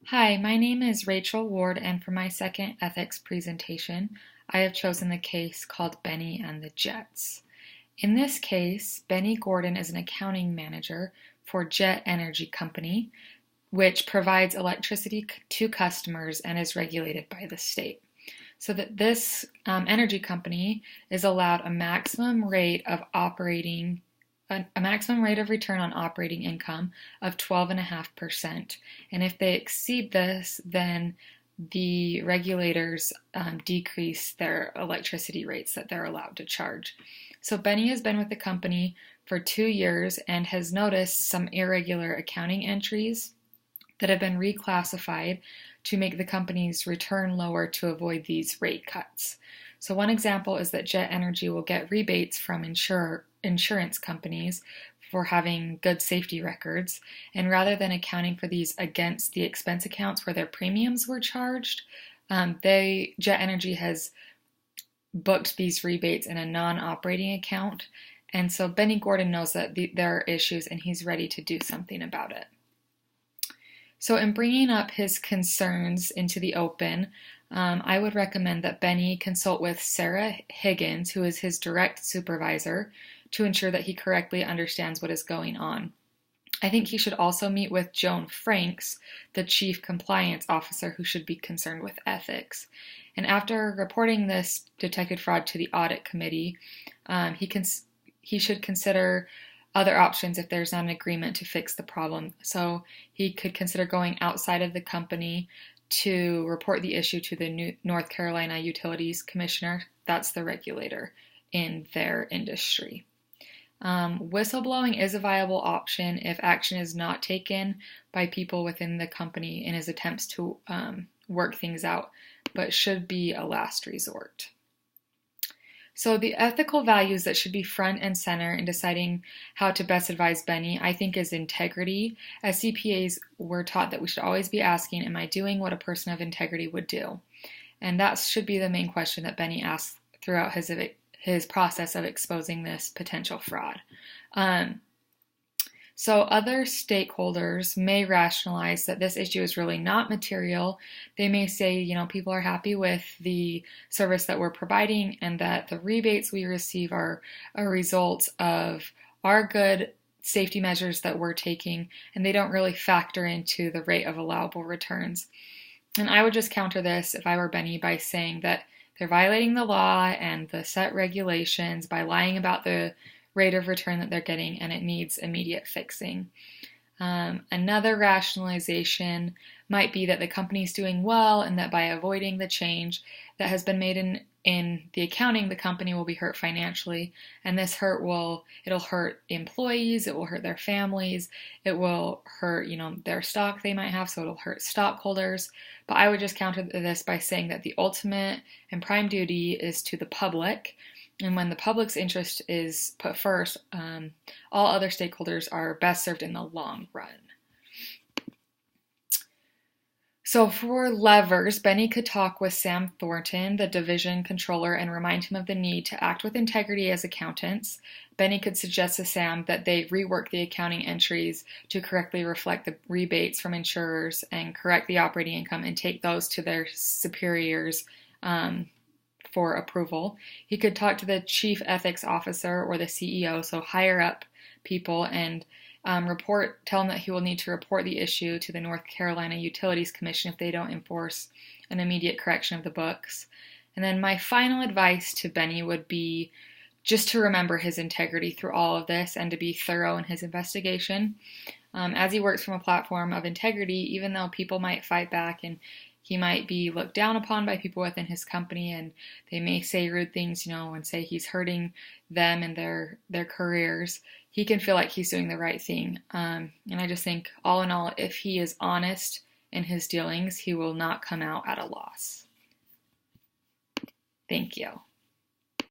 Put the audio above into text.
Hi, my name is Rachel Ward, and for my second ethics presentation, I have chosen the case called Bennie and the Jets. In this case, Bennie Gordon is an accounting manager for Jet Energy Company, which provides electricity to customers and is regulated by the state. So that this energy company is allowed a maximum rate of return on operating income of 12.5%. And if they exceed this, then the regulators decrease their electricity rates that they're allowed to charge. So Bennie has been with the company for 2 years and has noticed some irregular accounting entries that have been reclassified to make the company's return lower to avoid these rate cuts. So one example is that Jet Energy will get rebates from insurance companies for having good safety records, and rather than accounting for these against the expense accounts where their premiums were charged, Jet Energy has booked these rebates in a non-operating account, and so Bennie Gordon knows that there are issues and he's ready to do something about it. So in bringing up his concerns into the open, I would recommend that Bennie consult with Sarah Higgins, who is his direct supervisor, to ensure that he correctly understands what is going on. I think he should also meet with Joan Franks, the chief compliance officer, who should be concerned with ethics. And after reporting this detected fraud to the audit committee, he should consider other options if there's not an agreement to fix the problem. So he could consider going outside of the company to report the issue to the North Carolina Utilities Commissioner. That's the regulator in their industry. Whistleblowing is a viable option if action is not taken by people within the company in his attempts to work things out, but should be a last resort. So the ethical values that should be front and center in deciding how to best advise Bennie, I think, is integrity. As CPAs, we're taught that we should always be asking, am I doing what a person of integrity would do? And that should be the main question that Bennie asks throughout his process of exposing this potential fraud. So other stakeholders may rationalize that this issue is really not material. They may say, people are happy with the service that we're providing and that the rebates we receive are a result of our good safety measures that we're taking, and they don't really factor into the rate of allowable returns. And I would just counter this if I were Bennie by saying that they're violating the law and the set regulations by lying about the rate of return that they're getting, and it needs immediate fixing. Another rationalization might be that the company's doing well and that by avoiding the change that has been made in the accounting, the company will be hurt financially, and this it'll hurt employees, it will hurt their families, it will hurt, their stock they might have, so it'll hurt stockholders. But I would just counter this by saying that the ultimate and prime duty is to the public. And when the public's interest is put first, all other stakeholders are best served in the long run. So for levers, Bennie could talk with Sam Thornton, the division controller, and remind him of the need to act with integrity as accountants. Bennie could suggest to Sam that they rework the accounting entries to correctly reflect the rebates from insurers and correct the operating income and take those to their superiors for approval. He could talk to the chief ethics officer or the CEO, so higher up people, and tell him that he will need to report the issue to the North Carolina Utilities Commission if they don't enforce an immediate correction of the books. And then my final advice to Bennie would be just to remember his integrity through all of this and to be thorough in his investigation. As he works from a platform of integrity, even though people might fight back and he might be looked down upon by people within his company, and they may say rude things, and say he's hurting them and their careers. He can feel like he's doing the right thing. And I just think, all in all, if he is honest in his dealings, he will not come out at a loss. Thank you.